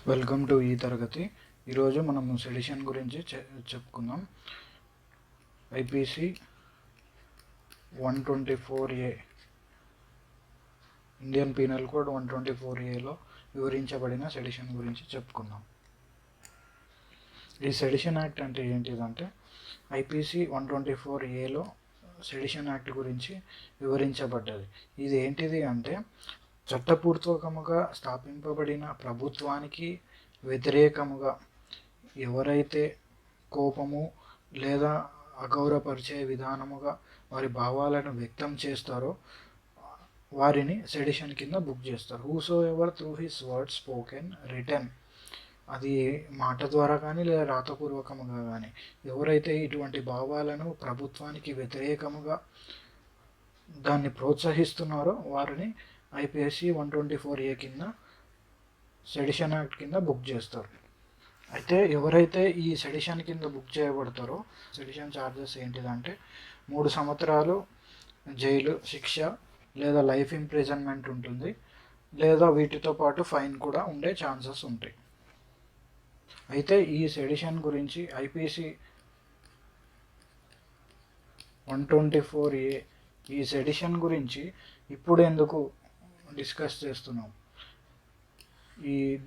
Welcome to ఈ తరగతి. ఈరోజు మనము సెడిషన్ గురించి చెప్పుకుందాం. IPC 124A, Indian penal code 124Aలో వివరించబడిన సెడిషన్ గురించి చెప్పుకుందాం. ఈ సెడిషన్ యాక్ట్ అంటే ఏంటిదంటే ఐపీసీ 124Aలో సెడిషన్ యాక్ట్ గురించి వివరించబడ్డది. ఇది ఏంటిది అంటే చట్టపూర్వకముగా స్థాపింపబడిన ప్రభుత్వానికి వ్యతిరేకముగా ఎవరైతే కోపము లేదా అగౌరవపరిచే విధానముగా వారి భావాలను వ్యక్తం చేస్తారో వారిని సెడిషన్ కింద బుక్ చేస్తారు. Whoso ever through his word spoken return, అది మాట ద్వారా కానీ లేదా రాతపూర్వకముగా కానీ ఎవరైతే ఇటువంటి భావాలను ప్రభుత్వానికి వ్యతిరేకముగా దాన్ని ప్రోత్సహిస్తున్నారో వారిని ఐపీసీ 124A కింద సెడిషన్ యాక్ట్ కింద బుక్ చేస్తారు. అయితే ఎవరైతే ఈ సెడిషన్ కింద బుక్ చేయబడతారో సెడిషన్ ఛార్జెస్ ఏంటిదంటే 3 సంవత్సరాలు జైలు శిక్ష లేదా లైఫ్ ఇంప్రిజన్మెంట్ ఉంటుంది, లేదా వీటితో పాటు ఫైన్ కూడా ఉండే ఛాన్సెస్ ఉంటాయి. అయితే ఈ సెడిషన్ గురించి ఐపీసీ 124A ఈ సెడిషన్ గురించి ఇప్పుడు ఎందుకు డిస్కస్ చేస్తున్నాం,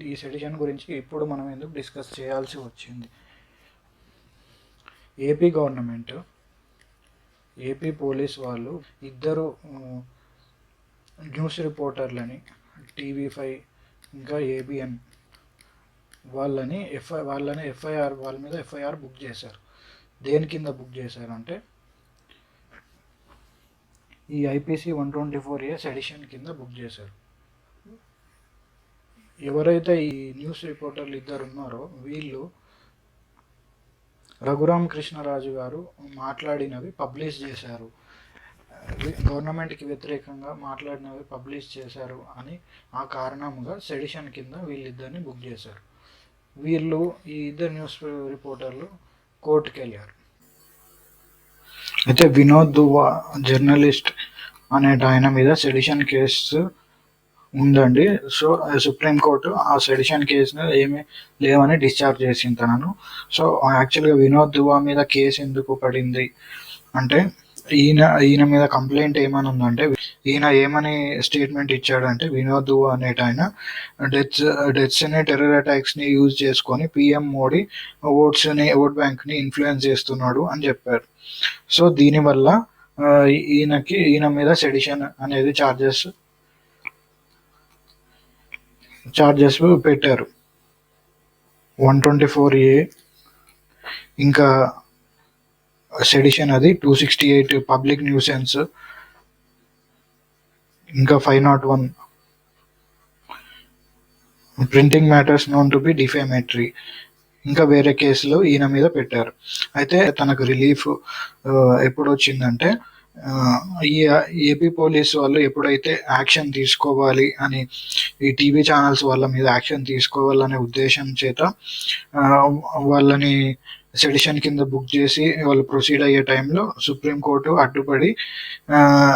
ఈ సెడిషన్ గురించి ఇప్పుడు మనం ఎందుకు డిస్కస్ చేయాల్సి వచ్చింది. ఏపీ గవర్నమెంట్, ఏపీ పోలీస్ వాళ్ళు ఇద్దరు న్యూస్ రిపోర్టర్లని TV5 ఇంకా ABN వాళ్ళ మీద ఎఫ్ఐఆర్ బుక్ చేశారు. దేని కింద బుక్ చేశారంటే ఈ ఐపీసీ 124A సెడిషన్ కింద బుక్ చేశారు. ఎవరైతే ఈ న్యూస్ రిపోర్టర్లు ఇద్దరు ఉన్నారో వీళ్ళు రఘురామ కృష్ణరాజు గారు మాట్లాడినవి పబ్లిష్ చేశారు, గవర్నమెంట్కి వ్యతిరేకంగా మాట్లాడినవి పబ్లిష్ చేశారు అని ఆ కారణంగా సెడిషన్ కింద వీళ్ళిద్దరిని బుక్ చేశారు. వీళ్ళు ఈ ఇద్దరు న్యూస్ రిపోర్టర్లు కోర్టుకు వెళ్ళారు. అయితే వినోద్ దువా జర్నలిస్ట్ అనే ఆయన మీద సెడిషన్ కేసు ఉందండి. సో సుప్రీంకోర్టు ఆ సెడిషన్ కేసును ఏమీ లేవని డిశ్చార్జ్ చేసింది తనను. సో యాక్చువల్గా వినోద్ దువా మీద కేసు ఎందుకు పడింది అంటే ఈయన మీద కంప్లైంట్ ఏమని ఉందంటే ఈయన ఏమని స్టేట్మెంట్ ఇచ్చాడంటే వినోద్ దువా అనేట డెత్స్ ని టెర్రర్ అటాక్స్ని యూజ్ చేసుకొని పిఎం మోడీ ఓట్ బ్యాంక్ని ఇన్ఫ్లుయెన్స్ చేస్తున్నాడు అని చెప్పారు. సో దీనివల్ల ఈయన మీద సెడిషన్ అనేది చార్జెస్ పెట్టారు. 124A ఇంకా సెడిషన్ అది 268 పబ్లిక్ న్యూసెన్స్, ఇంకా 501 printing matters known to be defamatory, ఇంకా వేరే కేసులు ఈయన మీద పెట్టారు. అయితే తనకు రిలీఫ్ ఎప్పుడు వచ్చిందంటే ఈ ఏపీ పోలీసు వాళ్ళు ఎప్పుడైతే యాక్షన్ తీసుకోవాలి అని ఈ టీవీ ఛానల్స్ వాళ్ళ మీద యాక్షన్ తీసుకోవాలనే ఉద్దేశం చేత వాళ్ళని సెడిషన్ కింద బుక్ చేసి వాళ్ళు ప్రొసీడ్ అయ్యే టైంలో సుప్రీంకోర్టు అడ్డుపడి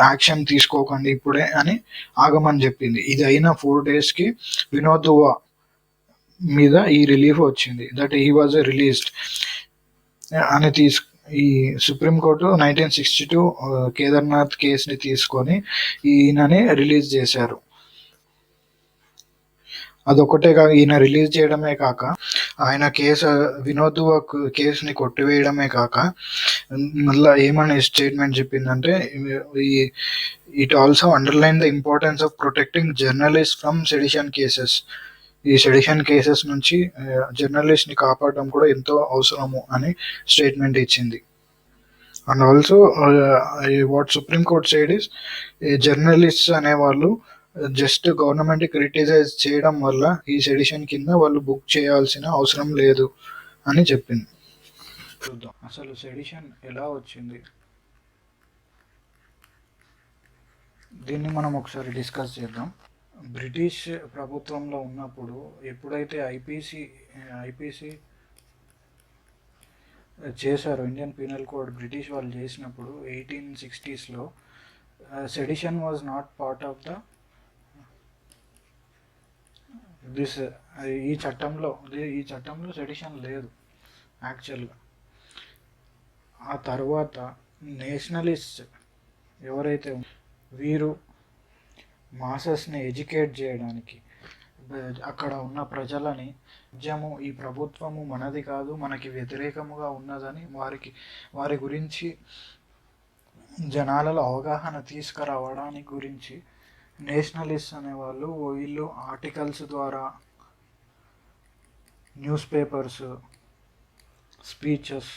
యాక్షన్ తీసుకోకండి ఇప్పుడే అని ఆగమని చెప్పింది. ఇది అయిన 4 daysకి వినోద్ దువా మీద ఈ రిలీఫ్ వచ్చింది, దట్ హీ వాజ్ రిలీజ్డ్ అని ఈ సుప్రీంకోర్టు 1962 కేదార్నాథ్ కేసుని తీసుకొని ఈయనని రిలీజ్ చేశారు. అదొకటే కాక ఈయన రిలీజ్ చేయడమే కాక ఆయన వినోద్ దువా కేసుని కొట్టివేయడమే కాక మళ్ళీ ఏమని స్టేట్మెంట్ చెప్పిందంటే it also underline the importance of protecting journalist from sedition cases. ఈ సెడిషన్ కేసెస్ నుంచి జర్నలిస్ట్ని కాపాడడం కూడా ఎంతో అవసరము అని స్టేట్మెంట్ ఇచ్చింది. And also what supreme court side is journalists అనేవాళ్ళు జస్ట్ గవర్నమెంట్ క్రిటిసైజ్ చేయడం వల్ల ఈ సెడిషన్ కింద వాళ్ళు బుక్ చేయాల్సిన అవసరం లేదు అని చెప్పింది. చూద్దాం అసలు సెడిషన్ ఎలా వచ్చింది, దీన్ని మనం ఒకసారి డిస్కస్ చేద్దాం. బ్రిటిష్ ప్రభుత్వంలో ఉన్నప్పుడు ఎప్పుడైతే ఐపీసీ చేశారో ఇండియన్ పీనల్ కోడ్ బ్రిటిష్ వాళ్ళు చేసినప్పుడు 1860sలో sedition was not part of the this ఈ చట్టంలో సెడిషన్ లేదు యాక్చువల్గా. ఆ తర్వాత నేషనలిస్ట్ ఎవరైతే వీరు మాసెస్ని ఎడ్యుకేట్ చేయడానికి అక్కడ ఉన్న ప్రజలని ఈ ప్రభుత్వము మనది కాదు, మనకి వ్యతిరేకముగా ఉన్నదని వారి గురించి జనాలలో అవగాహన తీసుకురావడానికి గురించి నేషనలిస్ట్ అనేవాళ్ళు వీళ్ళు ఆర్టికల్స్ ద్వారా, న్యూస్ పేపర్స్, స్పీచెస్,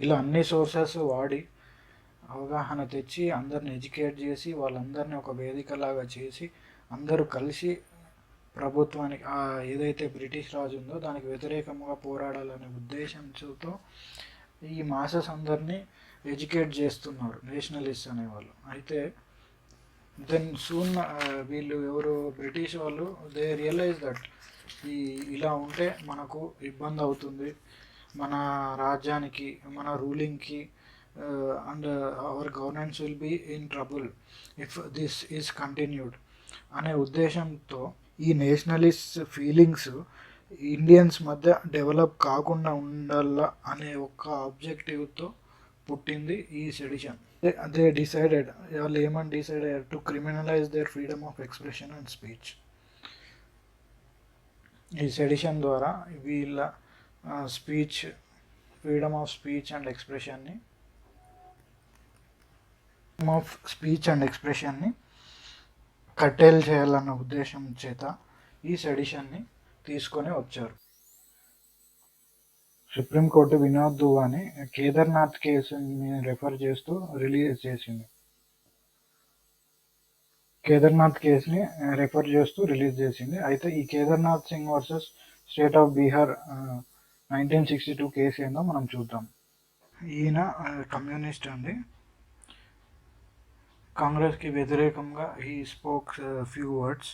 ఇలా అన్ని సోర్సెస్ వాడి అవగాహన తెచ్చి అందరిని ఎడ్యుకేట్ చేసి వాళ్ళందరినీ ఒక వేదికలాగా చేసి అందరూ కలిసి ప్రభుత్వానికి ఏదైతే బ్రిటిష్ రాజు ఉందో దానికి వ్యతిరేకంగా పోరాడాలనే ఉద్దేశంతో ఈ మాసెస్ అందరినీ ఎడ్యుకేట్ చేస్తున్నారు నేషనలిస్ట్ అనేవాళ్ళు. అయితే దెన్ సూన్ వీళ్ళు ఎవరు బ్రిటిష్ వాళ్ళు దే రియలైజ్ దట్ ఇలా ఉంటే మనకు ఇబ్బంది అవుతుంది, మన రాజ్యానికి, మన రూలింగ్కి and our governance will be in trouble if this is continued అనే ఉద్దేశంతో ఈ నేషనలిస్ట్ ఫీలింగ్స్ ఇండియన్స్ మధ్య డెవలప్ కాకుండా ఉండాలా అనే ఒక ఆబ్జెక్టివ్తో పుట్టింది ఈ సెడిషన్. దే డిసైడెడ్, వాళ్ళు ఏమని డిసైడ్ అయ్యారు, to criminalise their freedom of expression and speech. ఈ సెడిషన్ ద్వారా వీళ్ళ ఫ్రీడమ్ ఆఫ్ స్పీచ్ అండ్ ఎక్స్ప్రెషన్ని కట్టేలు చేయాలన్న ఉద్దేశం చేత ఈ సెడిషన్ని తీసుకొని వచ్చారు. సుప్రీంకోర్టు వినోద్ దువాని కేదార్నాథ్ కేసుని రెఫర్ చేస్తూ రిలీజ్ చేసింది. అయితే ఈ Kedarnath Singh versus state of Bihar 1962 case ఏందో మనం చూద్దాం. ఈయన కమ్యూనిస్ట్ అండి. కాంగ్రెస్కి వ్యతిరేకంగా ఈ స్పోక్స్ ఫ్యూ వర్డ్స్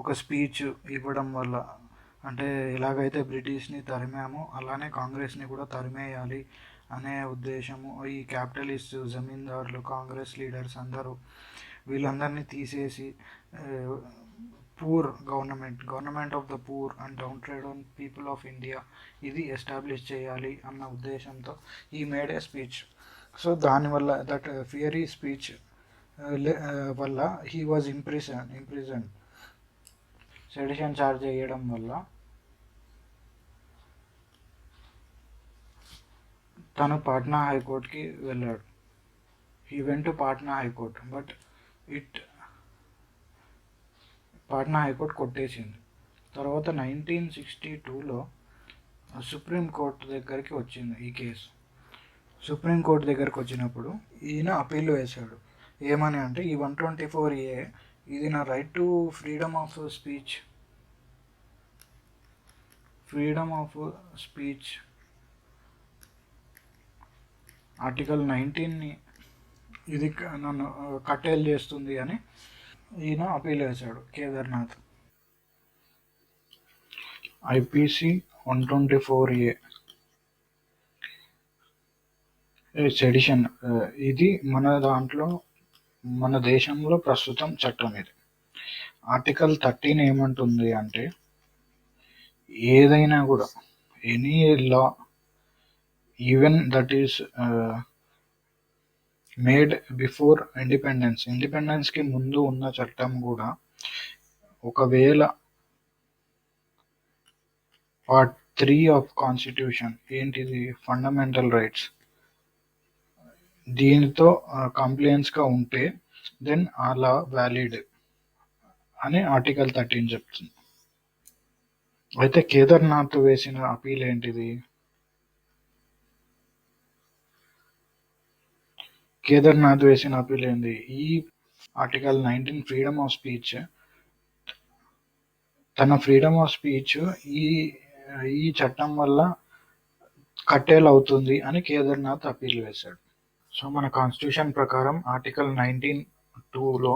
ఒక స్పీచ్ ఇవ్వడం వల్ల, అంటే ఎలాగైతే బ్రిటిష్ని తరిమామో అలానే కాంగ్రెస్ని కూడా తరిమేయాలి అనే ఉద్దేశము. ఈ క్యాపిటలిస్ట్ జమీందారులు, కాంగ్రెస్ లీడర్స్ అందరూ వీళ్ళందరినీ తీసేసి government of the poor and down traded people of India ఇది ఎస్టాబ్లిష్ చేయాలి అన్న ఉద్దేశంతో ఈ మేడ్ ఏ స్పీచ్. సో దానివల్ల దట్ ఫియరీ స్పీచ్ వల్ల he was imprison. Sedition charge చేయడం వల్ల తను పాట్నా హైకోర్టుకి వెళ్ళాడు. He went to Patna high court, but Patna high court కొట్టేసింది. తర్వాత 1962లో సుప్రీంకోర్టు దగ్గరికి వచ్చింది ఈ కేసు. సుప్రీంకోర్టు దగ్గరికి వచ్చినప్పుడు ఈయన అపీల్ వేశాడు. ఏమని అంటే, ఈ 124A ఇది నా right to freedom of speech article 19ని ఇది నన్ను కట్టేలు చేస్తుంది అని ఈయన అపీల్ వేశాడు కేదార్నాథ్. ఐపీసీ 124A సెడిషన్ ఇది మన దేశంలో ప్రస్తుతం చట్టం ఇది. ఆర్టికల్ 13 ఏమంటుంది అంటే, ఏదైనా కూడా any law even that is made before ఇండిపెండెన్స్కి ముందు ఉన్న చట్టం కూడా ఒకవేళ పార్ట్ 3 ఆఫ్ కాన్స్టిట్యూషన్ ఏంటిది, ఫండమెంటల్ రైట్స్, దీనితో కంప్లైంట్స్గా ఉంటే దెన్ అలా వ్యాలిడ్ అని ఆర్టికల్ 13 చెప్తుంది. అయితే కేదార్నాథ్ వేసిన అపీల్ ఏంటిది, ఈ ఆర్టికల్ 19 ఫ్రీడమ్ ఆఫ్ స్పీచ్, తన ఫ్రీడమ్ ఆఫ్ స్పీచ్ ఈ చట్టం వల్ల కట్టేలు అవుతుంది అని కేదార్నాథ్ అపీల్ వేశాడు. సో మన కాన్స్టిట్యూషన్ ప్రకారం ఆర్టికల్ 19(2)లో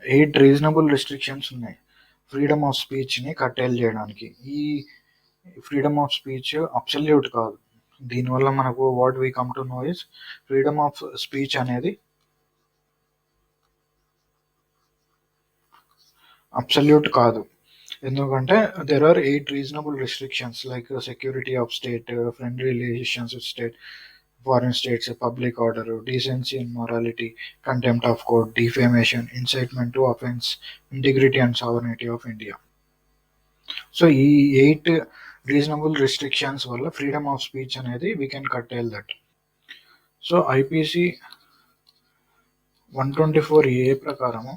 8 రీజనబుల్ రిస్ట్రిక్షన్స్ ఉన్నాయి ఫ్రీడమ్ ఆఫ్ స్పీచ్ని కట్టేలు చేయడానికి. ఈ ఫ్రీడమ్ ఆఫ్ స్పీచ్ అబ్సల్యూట్ కాదు. దీనివల్ల మనకు what we come to know is, freedom of speech అనేది అబ్సల్యూట్ కాదు. ఎందుకంటే there are 8 reasonable restrictions like security of state, friendly relations with state, foreign states, public order, decency and morality, contempt of court, defamation, incitement to offence, integrity and sovereignty of India. So ఈ 8 reasonable restrictions వల్ల freedom of speech అనేది we can curtail that. So IPC 124A ప్రకారము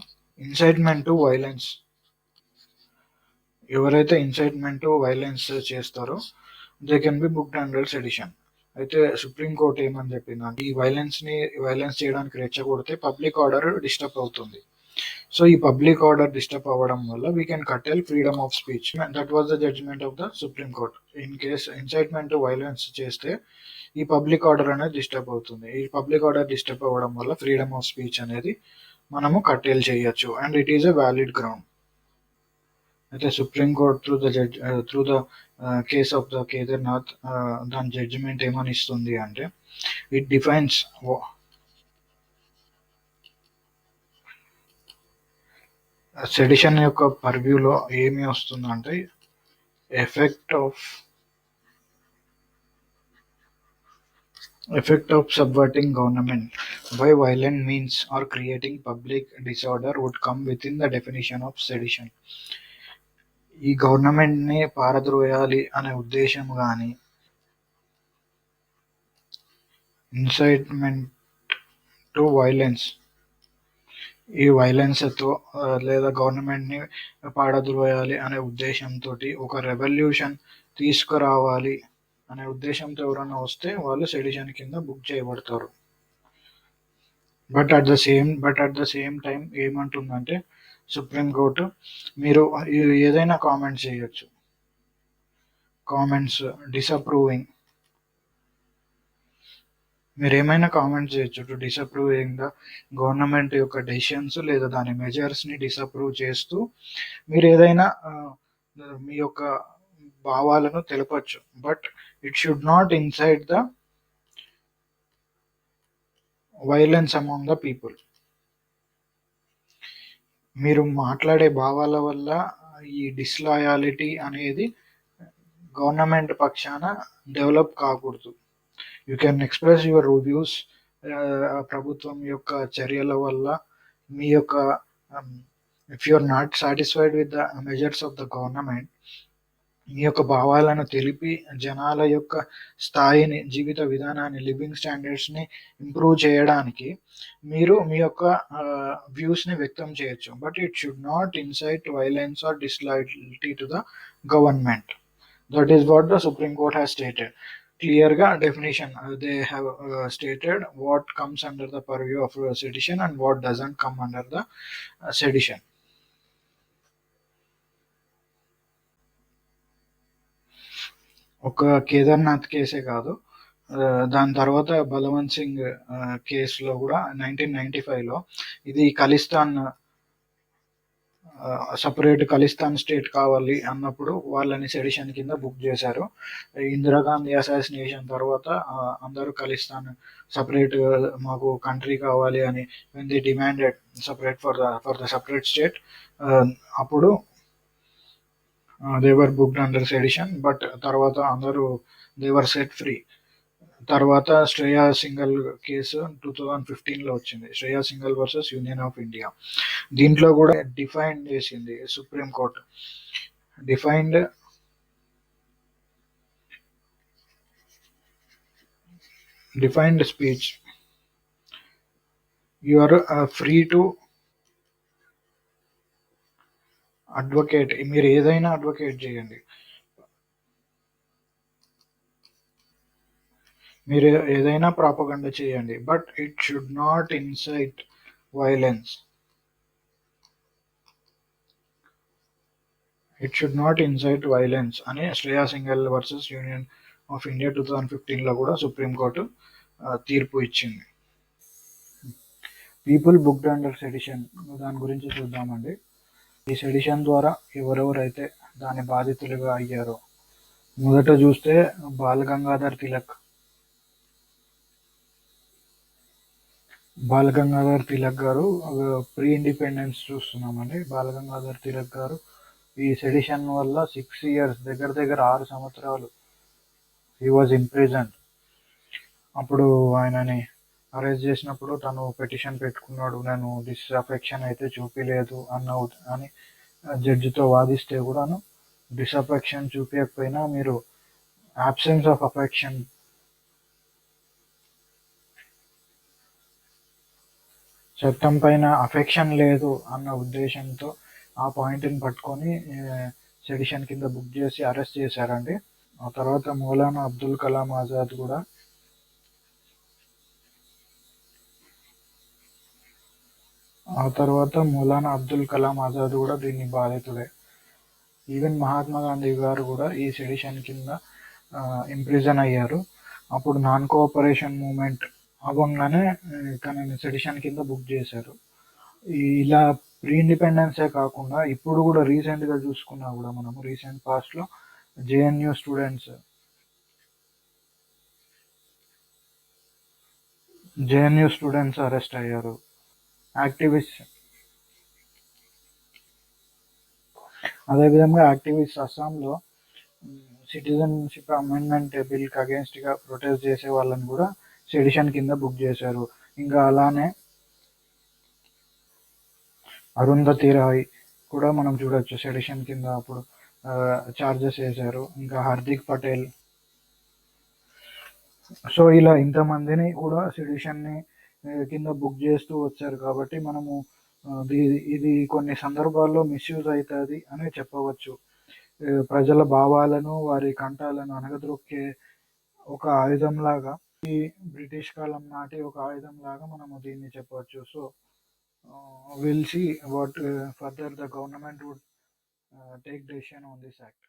incitement to violence, ఎవరైతే incitement to violence చేస్తారో they can be booked under sedition. అయితే Supreme Court ఏమని చెప్పిందంటే ఈ వైలెన్స్ చేయడానికి రెచ్చగొడితే పబ్లిక్ ఆర్డర్ డిస్టర్బ్ అవుతుంది. సో ఈ పబ్లిక్ ఆర్డర్ డిస్టర్బ్ అవ్వడం వల్ల we can curtail freedom of speech. That was the judgment of the Supreme Court. In case incitement to violence చేస్తే ఈ పబ్లిక్ ఆర్డర్ అనేది డిస్టర్బ్ అవుతుంది. ఈ పబ్లిక్ ఆర్డర్ డిస్టర్బ్ అవ్వడం వల్ల ఫ్రీడమ్ ఆఫ్ స్పీచ్ అనేది మనము కట్టేల్ చేయొచ్చు and it is a valid ground. అయితే Supreme Court through the case of the Kedarnath దాని జడ్జిమెంట్ ఏమని ఇస్తుంది అంటే ఇట్ డిఫైన్స్ సెడిషన్ యొక్క పర్వ్యూలో ఏమి వస్తుందంటే effect of subverting government by violent means or creating public disorder would come within the definition of sedition. ఈ government ని పారద్రోయాలి అనే ఉద్దేశం కానీ ఇన్సైట్మెంట్ టు వైలెన్స్, ఈ వైలెన్స్తో లేదా గవర్నమెంట్ని పాడద్రోయాలి అనే ఉద్దేశంతో ఒక రెవల్యూషన్ తీసుకురావాలి అనే ఉద్దేశంతో ఎవరైనా వస్తే వాళ్ళు సెడిషన్ కింద బుక్ చేయబడతారు. But at the same time ఏమంటుందంటే సుప్రీంకోర్టు మీరు ఏదైనా కామెంట్స్ చేయొచ్చు, కామెంట్స్ డిసప్రూవింగ్, మీరు ఏమైనా కామెంట్స్ చేయొచ్చు టు డిసప్రూవింగ్ ద గవర్నమెంట్ యొక్క డెసిషన్స్ లేదా దాని మెజర్స్ని డిసప్రూవ్ చేస్తూ మీరు ఏదైనా మీ యొక్క భావాలను తెలపచ్చు. But it should not incite the violence among the people. మీరు మాట్లాడే భావాల వల్ల ఈ డిస్లాయాలిటీ అనేది గవర్నమెంట్ పక్షాన డెవలప్ కాకూడదు. You can express your reviews ప్రభుత్వం యొక్క చర్యల వల్ల మీ యొక్క if you are not satisfied with the measures of the government, మీ యొక్క భావాలను తెలిపి జనాల యొక్క స్థాయిని, జీవిత విధానాన్ని, లివింగ్ స్టాండర్డ్స్ని ఇంప్రూవ్ చేయడానికి మీరు మీ యొక్క వ్యూస్ని వ్యక్తం చేయొచ్చు. But it should not incite violence or disloyalty to the government. That is what the Supreme Court has stated. క్లియర్గా definition they have stated what comes under the purview of sedition and what doesn't come under the sedition. ఒక కేదార్నాథ్ కేసే కాదు, దాని తర్వాత బలవంత్ సింగ్ కేసులో కూడా 1995లో ఇది Khalistan separate Khalistan state కావాలి అన్నప్పుడు వాళ్ళని సెడిషన్ కింద బుక్ చేశారు. ఇందిరాగాంధీ అసాసినేషన్ తర్వాత అందరూ ఖలిస్తాన్ సపరేట్ మాకు కంట్రీ కావాలి అని when they demanded separate for the separate state, అప్పుడు they were booked under sedition. But తర్వాత అందరూ దే వర్ సెట్ ఫ్రీ. తర్వాత శ్రేయా సింగల్ కేసు 2015లో వచ్చింది, Shreya Singhal versus Union of India. దీంట్లో కూడా డిఫైన్ చేసింది Supreme Court. Defined speech, you are free to advocate, మీరు ఏదైనా అడ్వకేట్ చేయండి, మీరు ఏదైనా ప్రాపగండా చేయండి, but it should not incite violence. It should not incite violence అని Shreya Singhal versus Union of India 2015లో కూడా సుప్రీంకోర్టు తీర్పు ఇచ్చింది. పీపుల్ బుక్డ్ అండర్ సెడిషన్, దాని గురించి చూద్దామండి. ఈ సెడిషన్ ద్వారా ఎవరెవరైతే దాని బాధితులుగా అయ్యారో, మొదట చూస్తే బాల్ గంగాధర్ తిలక్, బాలగంగాధర్ తిలక్ గారు ప్రీ ఇండిపెండెన్స్ చూస్తున్నామండి. బాలగంగాధర్ తిలక్ గారు ఈ సెడిషన్ వల్ల 6 ఇయర్స్, దగ్గర దగ్గర 6 సంవత్సరాలు హీ వాజ్ ఇంప్రిజన్డ్. అప్పుడు ఆయనని అరెస్ట్ చేసినప్పుడు తను పెటిషన్ పెట్టుకున్నాడు, నేను డిస్అఫెక్షన్ అయితే చూపిలేదు అని జడ్జితో వాదిస్తే కూడాను డిస్అఫెక్షన్ చూపించకపోయినా మీరు absence ఆఫ్ అఫెక్షన్, చట్టం పైన అఫెక్షన్ లేదు అన్న ఉద్దేశంతో ఆ పాయింట్ని పట్టుకొని సెడిషన్ కింద బుక్ చేసి అరెస్ట్ చేశారండి. ఆ తర్వాత మౌలానా అబ్దుల్ కలాం ఆజాద్ కూడా దీన్ని బాధితుడే. ఈవెన్ మహాత్మా గాంధీ గారు కూడా ఈ సెడిషన్ కింద ఇంప్రిజన్ అయ్యారు. అప్పుడు నాన్ కోఆపరేషన్ మూమెంట్ అవ్వగానే తనని సెడిషన్ కింద బుక్ చేశారు. ఇలా ప్రీ ఇండిపెండెన్సే కాకుండా ఇప్పుడు కూడా రీసెంట్గా చూసుకున్నా కూడా మనము రీసెంట్ పాస్ట్లో జేఎన్యూ స్టూడెంట్స్ అరెస్ట్ అయ్యారు. యాక్టివిస్ట్ అదేవిధంగా యాక్టివిస్ట్ అస్సాంలో సిటిజన్షిప్ అమెండ్మెంట్ బిల్కి అగేన్స్ట్గా ప్రొటెస్ట్ చేసే వాళ్ళని కూడా సెడిషన్ కింద బుక్ చేశారు. ఇంకా అలానే అరుంధతి రాయ్ కూడా మనం చూడొచ్చు, సెడిషన్ కింద అప్పుడు చార్జెస్ వేశారు. ఇంకా హార్దిక్ పటేల్. సో ఇలా ఇంతమందిని కూడా సెడిషన్ని కింద బుక్ చేస్తూ వచ్చారు. కాబట్టి మనము ఇది కొన్ని సందర్భాల్లో మిస్యూజ్ అవుతుంది అని చెప్పవచ్చు. ప్రజల భావాలను, వారి కంఠాలను అణగద్రొక్కే ఒక ఆయుధంలాగా, ఈ బ్రిటిష్ కాలం నాటి ఒక ఆయుధంలాగా మనము దీన్ని చెప్పవచ్చు. So we'll see what further the government would take decision on this act.